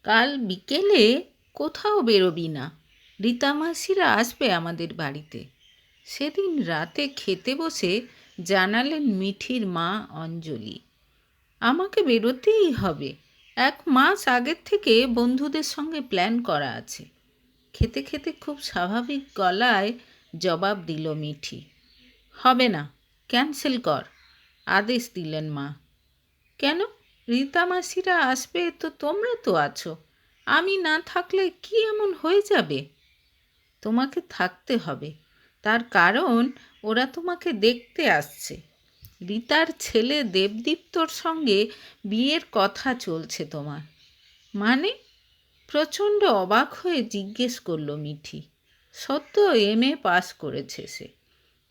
কাল বিকেলে কোথাও বেরোবি না, রীতা মাসিরা আসবে আমাদের বাড়িতে। সেদিন রাতে খেতে বসে জানালেন মিঠির মা অঞ্জলি। আমাকে বেরোতেই হবে, 1 মাস আগের থেকে বন্ধুদের সঙ্গে প্ল্যান করা আছে। খেতে খেতে খুব স্বাভাবিক গলায় জবাব দিল মিঠি। হবে না, ক্যান্সেল কর, আদেশ দিলেন মা। কেন? রীতা মাসিরা আসবে তো তোমরা তো আছো, আমি না থাকলে কি এমন হয়ে যাবে? তোমাকে থাকতে হবে, তার কারণ ওরা তোমাকে দেখতে আসছে। রীতার ছেলে দেবদীপ্তর সঙ্গে বিয়ের কথা চলছে তোমার। মানে? প্রচণ্ড অবাক হয়ে জিজ্ঞেস করলো মিঠি। সদ্য MA পাস করেছে সে,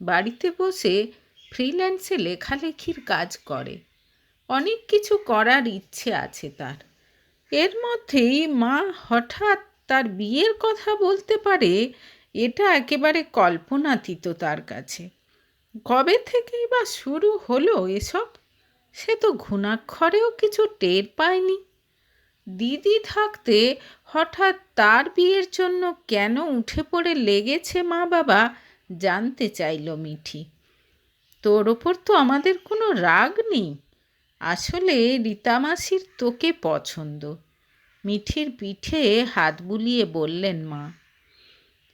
বাড়িতে বসে ফ্রিল্যান্সে লেখালেখির কাজ করে। অনেক কিছু করার ইচ্ছে আছে তার। এর মধ্যেই মা হঠাৎ তার বিয়ের কথা বলতে পারে, এটা একেবারে কল্পনাতীত তার কাছে। কবে থেকেই বা শুরু হলো এসব? সে তো ঘুণাক্ষরেও কিছু টের পায়নি। দিদি থাকতে হঠাৎ তার বিয়ের জন্য কেন উঠে পড়ে লেগেছে মা বাবা, জানতে চাইল মিঠি। তোর ওপর তো আমাদের কোনো রাগ নেই, আসলে রীতা মাসির তোকে পছন্দ। মিঠির পিঠে হাত বুলিয়ে বললেন মা।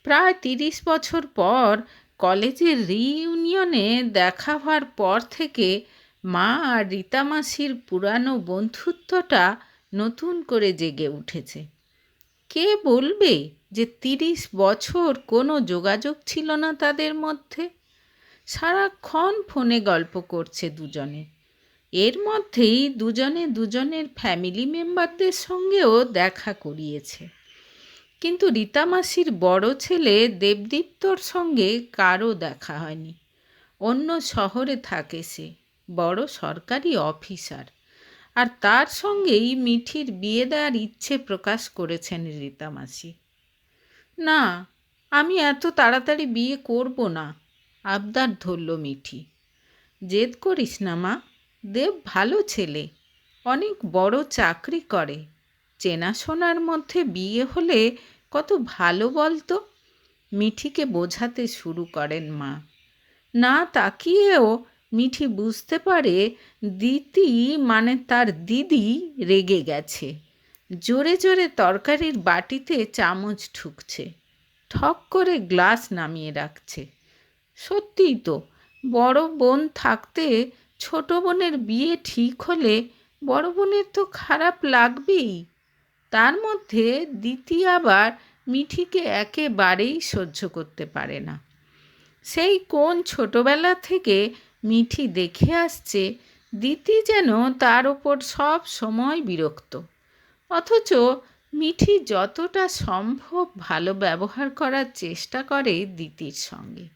প্রায় 30 বছর পর কলেজের রিইউনিয়নে দেখা হওয়ার পর থেকে মা আর রীতা মাসির পুরানো বন্ধুত্বটা নতুন করে জেগে উঠেছে। কে বলবে যে 30 বছর কোনো যোগাযোগ ছিল না তাদের মধ্যে? সারাক্ষণ ফোনে গল্প করছে দুজনে। এর মধ্যেই দুজনে দুজনের ফ্যামিলি মেম্বারদের সঙ্গেও দেখা করিয়েছে। কিন্তু রীতা মাসির বড় ছেলে দেবদীপ্তর সঙ্গে কারও দেখা হয়নি। অন্য শহরে থাকে সে, বড় সরকারি অফিসার। আর তার সঙ্গেই মিঠির বিয়ে দেওয়ার ইচ্ছে প্রকাশ করেছেন রীতা মাসি। না, আমি এত তাড়াতাড়ি বিয়ে করব না, আবদার ধরল মিঠি। জেদ করিস না মা, দেব ভালো ছেলে, অনেক বড় চাকরি করে। চেনাশোনার মধ্যে বিয়ে হলে কত ভালো বলতো? মিঠিকে বোঝাতে শুরু করেন মা। না তাকিয়েও মিঠি বুঝতে পারে দিতি মানে তার দিদি রেগে গেছে। জোরে জোরে তরকারির বাটিতে চামচ ঠুকছে, ঠক করে গ্লাস নামিয়ে রাখছে। সত্যিই তো, বড় বোন থাকতে ছোট বোনের বিয়ে ঠিক হলে বড় বোনের তো খারাপ লাগবেই। তার মধ্যে দিতি আবার মিঠিকে একেবারেই সহ্য করতে পারে না। সেই কোন ছোটবেলা থেকে মিঠি দেখে আসছে দিতি যেন তার ওপর সব সময় বিরক্ত। অথচ মিঠি যতটা সম্ভব ভালো ব্যবহার করার চেষ্টা করে দিদির সঙ্গে।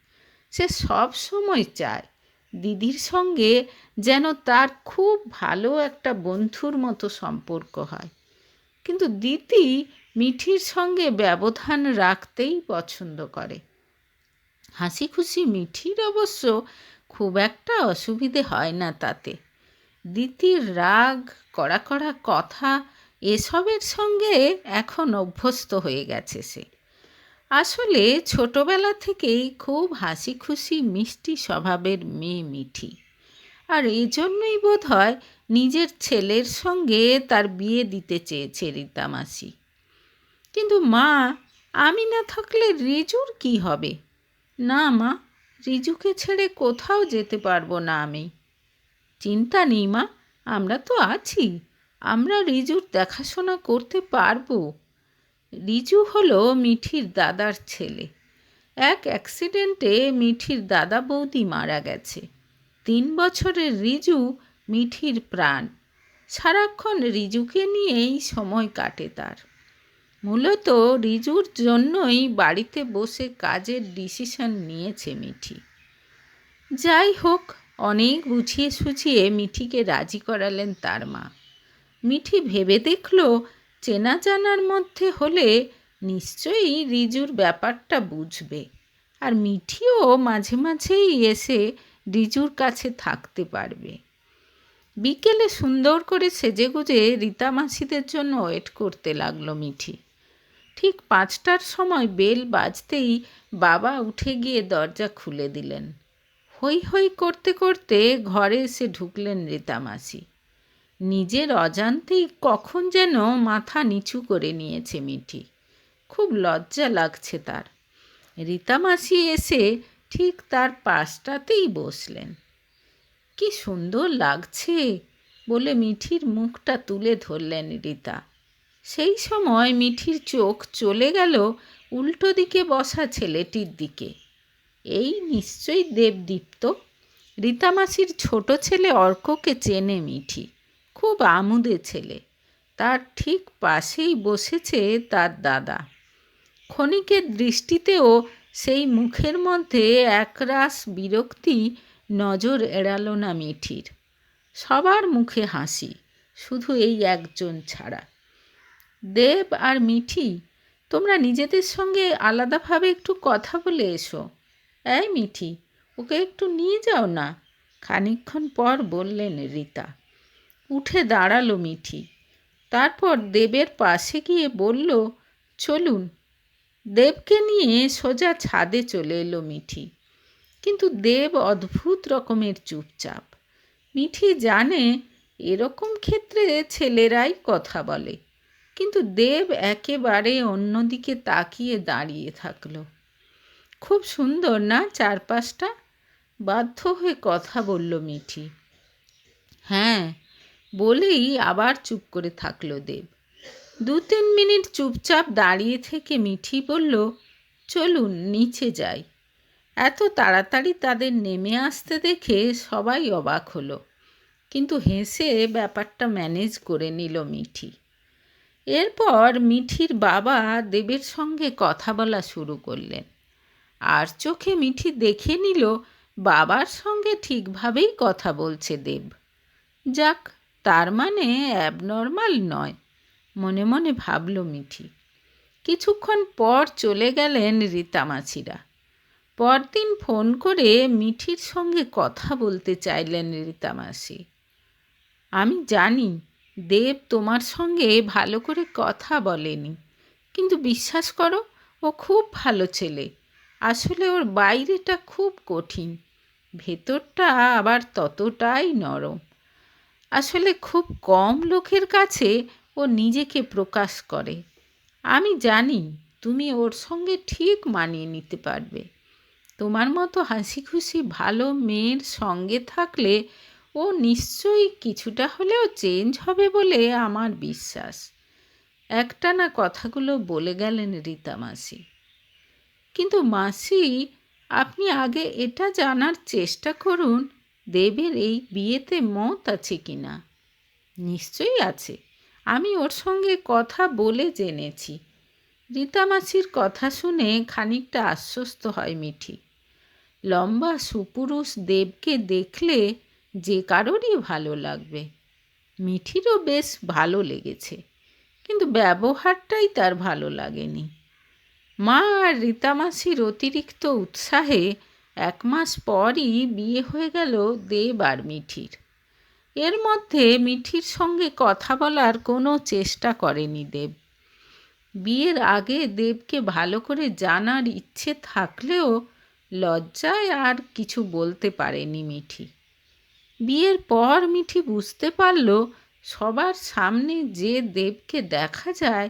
সে সব সময় চায় দিদির সঙ্গে যেন তার খুব ভালো একটা বন্ধুর মতো সম্পর্ক হয়। কিন্তু দিদি মিঠির সঙ্গে ব্যবধান রাখতেই পছন্দ করে। হাসি খুশি মিঠির অবশ্য খুব একটা অসুবিধে হয় না তাতে। দিদির রাগ, কড়া কড়া কথা, এসবের সঙ্গে এখন অভ্যস্ত হয়ে গেছে সে। আসলে ছোটবেলা থেকেই খুব হাসি খুশি মিষ্টি স্বভাবের মেয়ে মিঠি। আর এই জন্যই বোধ হয় নিজের ছেলের সঙ্গে তার বিয়ে দিতে চেয়েছে রীতা মাসি। কিন্তু মা, আমি না থাকলে রিজুর কি হবে? না মা, রিজুকে ছেড়ে কোথাও যেতে পারবো না আমি। চিন্তা নেই মা, আমরা তো আছি, আমরা রিজুর দেখাশোনা করতে পারবো। রিজু হলো মিঠির দাদার ছেলে। এক অ্যাক্সিডেন্টে মিঠির দাদা বৌদি মারা গেছে। 3 বছরের রিজু মিঠির প্রাণ। সারাক্ষণ রিজুকে নিয়েই সময় কাটে তার। মূলত রিজুর জন্যই বাড়িতে বসে কাজের ডিসিশন নিয়েছে মিঠি। যাই হোক, অনেক বুঝিয়ে সুঝিয়ে মিঠিকে রাজি করালেন তার মা। মিঠি ভেবে দেখল চেনা জানার মধ্যে হলে নিশ্চয়ই রিজুর ব্যাপারটা বুঝবে। আর মিঠিও মাঝে মাঝেই এসে রিজুর কাছে থাকতে পারবে। বিকেলে সুন্দর করে সেজেগুজে রীতা মাসিদের জন্য ওয়েট করতে লাগলো মিঠি। ঠিক 5টার সময় বেল বাজতেই বাবা উঠে গিয়ে দরজা খুলে দিলেন। হৈ হৈ করতে করতে ঘরে এসে ঢুকলেন রীতা মাসি। নিজের অজান্তেই কখন যেন মাথা নিচু করে নিয়েছে মিঠি। খুব লজ্জা লাগছে তার। রীতা মাসি এসে ঠিক তার পাশটাতেই বসলেন। কি সুন্দর লাগছে বলে মিঠির মুখটা তুলে ধরলেন রীতা। সেই সময় মিঠির চোখ চলে গেল উল্টো দিকে বসা ছেলেটির দিকে। এই নিশ্চয়ই দেবদীপ্ত। রীতা মাসির ছোট ছেলে অর্ককে চেনে মিঠি। খুব আমোদে ছেলে। তার ঠিক পাশেই বসেছে তার দাদা। ক্ষণিকের দৃষ্টিতেও সেই মুখের মধ্যে একরাশ বিরক্তি নজর এড়াল না মিঠির। সবার মুখে হাসি, শুধু এই একজন ছাড়া। দেব আর মিঠি, তোমরা নিজেদের সঙ্গে আলাদাভাবে একটু কথা বলে এসো। এই মিঠি, ওকে একটু নিয়ে যাও না, খানিকক্ষণ পর বললেন রীতা। উঠে দাঁড়ালো মিঠি। তারপর দেবের পাশে গিয়ে বলল, চলুন। দেবকে নিয়ে সোজা ছাদে চলে এলো মিঠি। কিন্তু দেব অদ্ভুত রকমের চুপচাপ। মিঠি জানে এরকম ক্ষেত্রে ছেলেরাই কথা বলে, কিন্তু দেব একেবারে অন্যদিকে তাকিয়ে দাঁড়িয়ে থাকলো। খুব সুন্দর না চারপাশটা? বাধ্য হয়ে কথা বলল মিঠি। হ্যাঁ বলেই আবার চুপ করে থাকলো দেব। 2-3 মিনিট চুপচাপ দাঁড়িয়ে থেকে মিঠি বলল, চলুন নিচে যাই। এত তাড়াতাড়ি তাদের নেমে আসতে দেখে সবাই অবাক হলো, কিন্তু হেসে ব্যাপারটা ম্যানেজ করে নিল মিঠি। এরপর মিঠির বাবা দেবের সঙ্গে কথা বলা শুরু করলেন। আর চোখে মিঠি দেখে নিল বাবার সঙ্গে ঠিকভাবেই কথা বলছে দেব। যাক, তার মানে অ্যাবনর্মাল নয়, মনে মনে ভাবল মিঠি। কিছুক্ষণ পর চলে গেলেন রীতা মাসিরা। পরদিন ফোন করে মিঠির সঙ্গে কথা বলতে চাইলেন রীতা মাসি। আমি জানি দেব তোমার সঙ্গে ভালো করে কথা বলেনি, কিন্তু বিশ্বাস করো, ও খুব ভালো ছেলে। আসলে ওর বাইরেটা খুব কঠিন, ভেতরটা আবার ততটাই নরম। আসলে খুব কম লোকের কাছে ও নিজেকে প্রকাশ করে। আমি জানি তুমি ওর সঙ্গে ঠিক মানিয়ে নিতে পারবে। তোমার মতো হাসি খুশি ভালো মেয়ের সঙ্গে থাকলে ও নিশ্চয়ই কিছুটা হলেও চেঞ্জ হবে বলে আমার বিশ্বাস। একটানা কথাগুলো বলে গেলেন রীতা মাসি। কিন্তু মাসি, আপনি আগে এটা জানার চেষ্টা করুন দেবের এই বিয়েতে মত আছে কি না। নিশ্চয়ই আছে, আমি ওর সঙ্গে কথা বলে জেনেছি। রীতা মাসির কথা শুনে খানিকটা আশ্বস্ত হয় মিঠি। লম্বা সুপুরুষ দেবকে দেখলে যে কারোরই ভালো লাগবে। মিঠিরও বেশ ভালো লেগেছে, কিন্তু ব্যবহারটাই তার ভালো লাগেনি। মা আর রীতা মাসির অতিরিক্ত উৎসাহে 1 মাস পরই বিয়ে হয়ে গেল দেব আর মিঠির। এর মধ্যে মিঠির সঙ্গে কথা বলার কোনো চেষ্টা করেনি দেব। বিয়ের আগে দেবকে ভালো করে জানার ইচ্ছে থাকলেও লজ্জায় আর কিছু বলতে পারেনি মিঠি। বিয়ের পর মিঠি বুঝতে পারল সবার সামনে যে দেবকে দেখা যায়,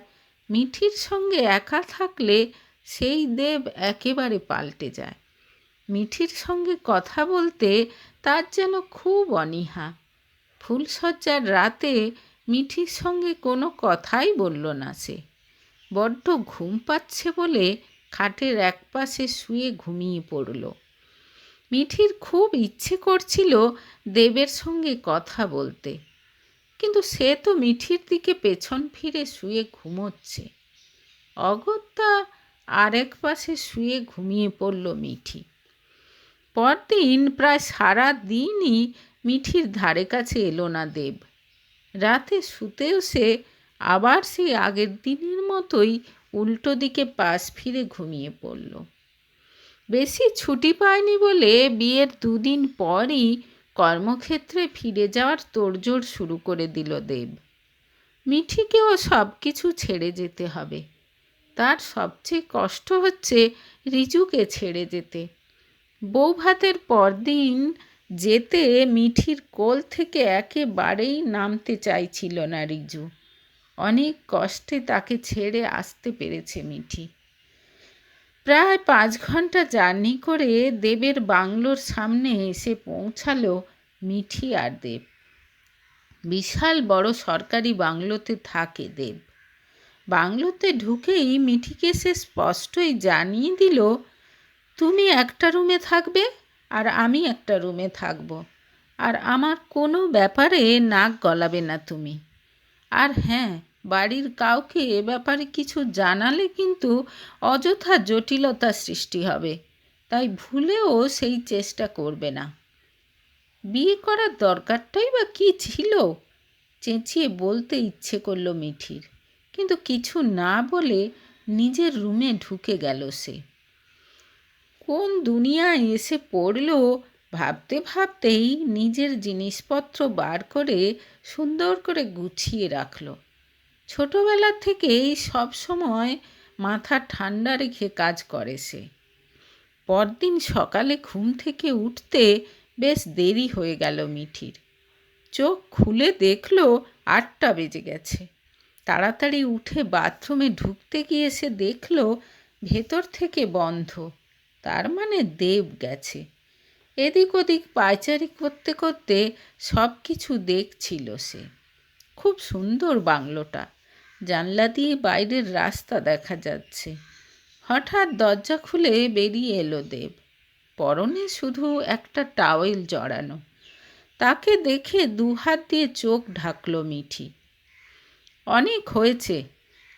মিঠির সঙ্গে একা থাকলে সেই দেব একেবারে পাল্টে যায়। মিঠির সঙ্গে কথা বলতে তার যেন খুব অনীহা। ফুলশয্যার রাতে মিঠির সঙ্গে কোনো কথাই বলল না সে। বড্ড ঘুম পাচ্ছে বলে খাটের একপাশে শুয়ে ঘুমিয়ে পড়ল। মিঠির খুব ইচ্ছে করছিল দেবের সঙ্গে কথা বলতে, কিন্তু সে তো মিঠির দিকে পেছন ফিরে শুয়ে ঘুমোচ্ছে। অগত্যা আরেক পাশে শুয়ে ঘুমিয়ে পড়ল মিঠি। পরদিন প্রায় সারা দিনই মিঠির ধারে কাছে এলো না দেব। রাতে শুতেও সে আবার সেই আগের দিনের মতোই উল্টো দিকে পাশ ফিরে ঘুমিয়ে পড়ল। বেশি ছুটি পায়নি বলে বিয়ের 2 দিন পরই কর্মক্ষেত্রে ফিরে যাওয়ার তোড়জোড় শুরু করে দিল দেব। মিঠিকেও সব কিছু ছেড়ে যেতে হবে। তার সবচেয়ে কষ্ট হচ্ছে রিজুকে ছেড়ে যেতে। বৌভাতের পরদিন যেতে মিঠির কোল থেকে একেবারেই নামতে চাইছিল না রিজু। অনেক কষ্টে তাকে ছেড়ে আসতে পেরেছে মিঠি। প্রায় 5 ঘন্টা জার্নি করে দেবের বাংলোর সামনে এসে পৌঁছালো মিঠি আর দেব। বিশাল বড় সরকারি বাংলোতে থাকে দেব। বাংলোতে ঢুকেই মিঠিকে সে স্পষ্টই জানিয়ে দিল, তুমি একটা রুমে থাকবে আর আমি একটা রুমে থাকবো, আর আমার কোনো ব্যাপারে নাক গলাবে না তুমি। আর হ্যাঁ, বাড়ির কাউকে এ ব্যাপারে কিছু জানালে কিন্তু অযথা জটিলতা সৃষ্টি হবে, তাই ভুলেও সেই চেষ্টা করবে না। বিয়ে করার দরকারটাই বা কী ছিল? চেঁচিয়ে বলতে ইচ্ছে করল মিঠির, কিন্তু কিছু না বলে নিজের রুমে ঢুকে গেল সে। কোন দুনিয়ায় এসে পড়ল ভাবতে ভাবতেই নিজের জিনিসপত্র বার করে সুন্দর করে গুছিয়ে রাখল। ছোটবেলা থেকেই সব সময় মাথা ঠান্ডা রেখে কাজ করে সে। পরদিন সকালে ঘুম থেকে উঠতে বেশ দেরি হয়ে গেল মিঠির। চোখ খুলে দেখল 8টা বেজে গেছে। তাড়াতাড়ি উঠে বাথরুমে ঢুকতে গিয়ে সে দেখল ভেতর থেকে বন্ধ। তার মানে দেব গেছে। এদিক ওদিক পায়চারি করতে করতে সব কিছু দেখছিল সে। খুব সুন্দর বাংলোটা। জানলা দিয়ে বাইরের রাস্তা দেখা যাচ্ছে। হঠাৎ দরজা খুলে বেরিয়ে এলো দেব। পরনে শুধু একটা টাওয়েল জড়ানো। তাকে দেখে 2 হাত দিয়ে চোখ ঢাকল মিঠি। অনেক হয়েছে।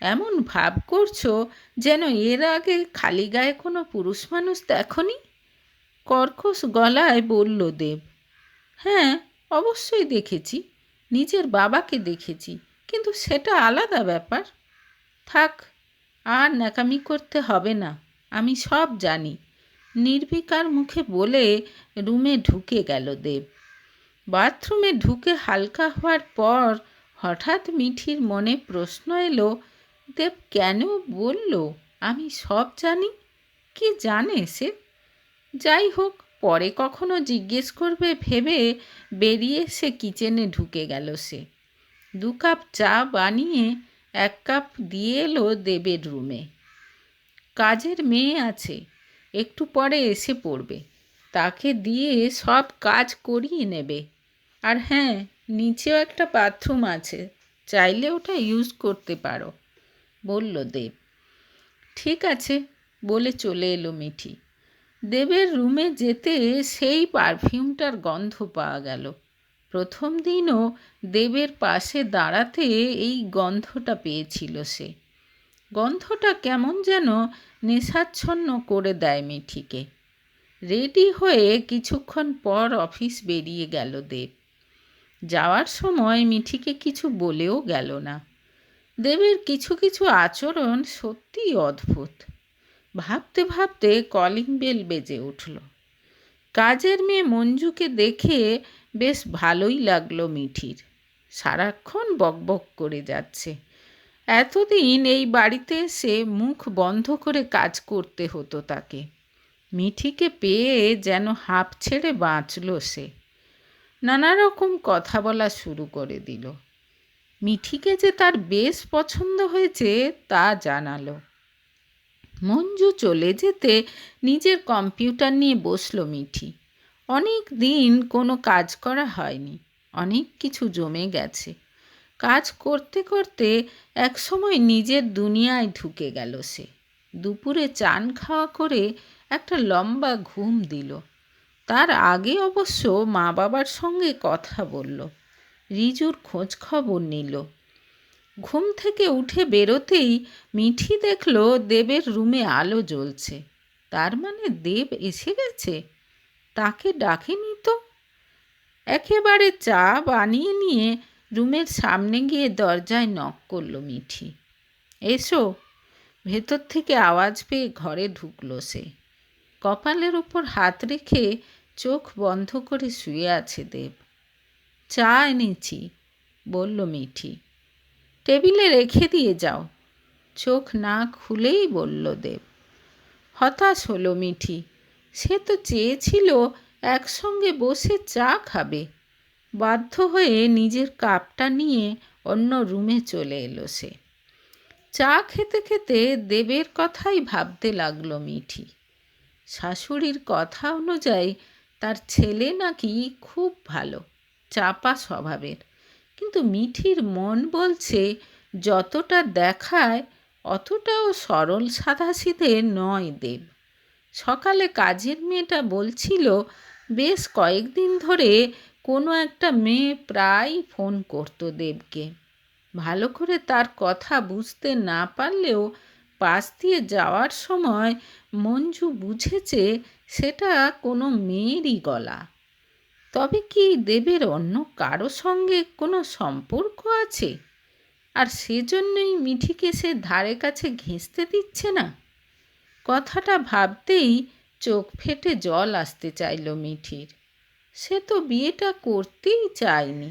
এমন ভাব করছো যেন এর আগে খালি গায়ে কোনো পুরুষ মানুষ দেখনি। কর্কশ গলায় বলল দেব। হ্যাঁ, অবশ্যই দেখেছি। নিজের বাবাকে দেখেছি, কিন্তু সেটা আলাদা ব্যাপার। থাক, আর ন্যাকামি করতে হবে না, আমি সব জানি, নির্বিকার মুখে বলে রুমে ঢুকে গেল দেব। বাথরুমে ঢুকে হালকা হওয়ার পর হঠাৎ মিঠির মনে প্রশ্ন এলো, দেব কেন বলল আমি সব জানি? কি জানে সে? যাই হোক, পরে কখনো জিজ্ঞেস করবে ভেবে বেরিয়ে সে কিচেনে ঢুকে গেল সে। 2 কাপ চা বানিয়ে 1 কাপ দিয়ে এলো দেবের রুমে। কাজের মেয়ে আছে, একটু পরে এসে পড়বে, তাকে দিয়ে সব কাজ করিয়ে নেবে। আর হ্যাঁ, নিচেও একটা বাথরুম আছে, চাইলে ওটা ইউজ করতে পারো, বলল দেব। ঠিক আছে বলে চলে এলো মিঠি। দেবের রুমে যেতে সেই পারফিউমটার গন্ধ পাওয়া গেল। প্রথম দিনও দেবের পাশে দাঁড়াতে এই গন্ধটা পেয়েছিল সে। গন্ধটা কেমন যেন নেশাচ্ছন্ন করে দেয় মিঠিকে। রেডি হয়ে কিছুক্ষণ পর অফিস বেরিয়ে গেল দেব। যাওয়ার সময় মিঠিকে কিছু বলেও গেল না। দেবের কিছু কিছু আচরণ সত্যিই অদ্ভুত। ভাবতে ভাবতে কলিং বেল বেজে উঠল। কাজের মেয়ে মঞ্জুকে দেখে বেশ ভালোই লাগলো মিঠির। সারাক্ষণ বকবক করে যাচ্ছে। এতদিন এই বাড়িতে এসে মুখ বন্ধ করে কাজ করতে হতো তাকে। মিঠিকে পেয়ে যেন হাঁপ ছেড়ে বাঁচল সে। নানা রকম কথা বলা শুরু করে দিল। মিঠিকে যে তার বেশ পছন্দ হয়েছে তা জানালো। মঞ্জু চলে যেতে নিজের কম্পিউটার নিয়ে বসলো মিঠি। অনেক দিন কোনো কাজ করা হয়নি, অনেক কিছু জমে গেছে। কাজ করতে করতে একসময় নিজের দুনিয়ায় ঢুকে গেল সে। দুপুরে চান খাওয়া করে একটা লম্বা ঘুম দিল। তার আগে অবশ্য মা বাবার সঙ্গে কথা বলল, রিজুর খোঁজ খবর নিল। ঘুম থেকে উঠে বেরোতেই মিঠি দেখল দেবের রুমে আলো জ্বলছে। তার মানে দেব এসে গেছে। তাকে ডাকেনি তো। একেবারে চা বানিয়ে নিয়ে রুমের সামনে গিয়ে দরজায় নক করল মিঠি। এসো। ভেতর থেকে আওয়াজ পেয়ে ঘরে ঢুকলো সে। কপালের ওপর হাত রেখে চোখ বন্ধ করে শুয়ে আছে দেব। চা এনেছি, বলল মিঠি। টেবিলে রেখে দিয়ে যাও, চোখ না খুলেই বলল দেব। হতাশ হলো মিঠি। সে তো চেয়েছিল একসঙ্গে বসে চা খাবে। বাধ্য হয়ে নিজের কাপটা নিয়ে অন্য রুমে চলে এলো সে। চা খেতে খেতে দেবের কথাই ভাবতে লাগলো মিঠি। শাশুড়ির কথা অনুযায়ী তার ছেলে নাকি খুব ভালো, চাপা স্বভাবের, কিন্তু মিঠির মন বলছে যতটা দেখায় অতটাও সরল সাদাসিধে নয় দেব। সকালে কাজের মেয়েটা বলছিল বেশ কয়েকদিন ধরে কোনো একটা মেয়ে প্রায় ফোন করতো দেবকে। ভালো করে তার কথা বুঝতে না পারলেও পাশ দিয়ে যাওয়ার সময় মঞ্জু বুঝেছে সেটা কোনো মেয়েরই গলা। তবে কি দেবের অন্য কারো সঙ্গে কোনো সম্পর্ক আছে, আর সেজন্যই মিঠিকে সে ধারে কাছে ঘেঁষতে দিচ্ছে না? কথাটা ভাবতেই চোখ ফেটে জল আসতে চাইল মিঠির। সে তো বিয়েটা করতেই চায়নি।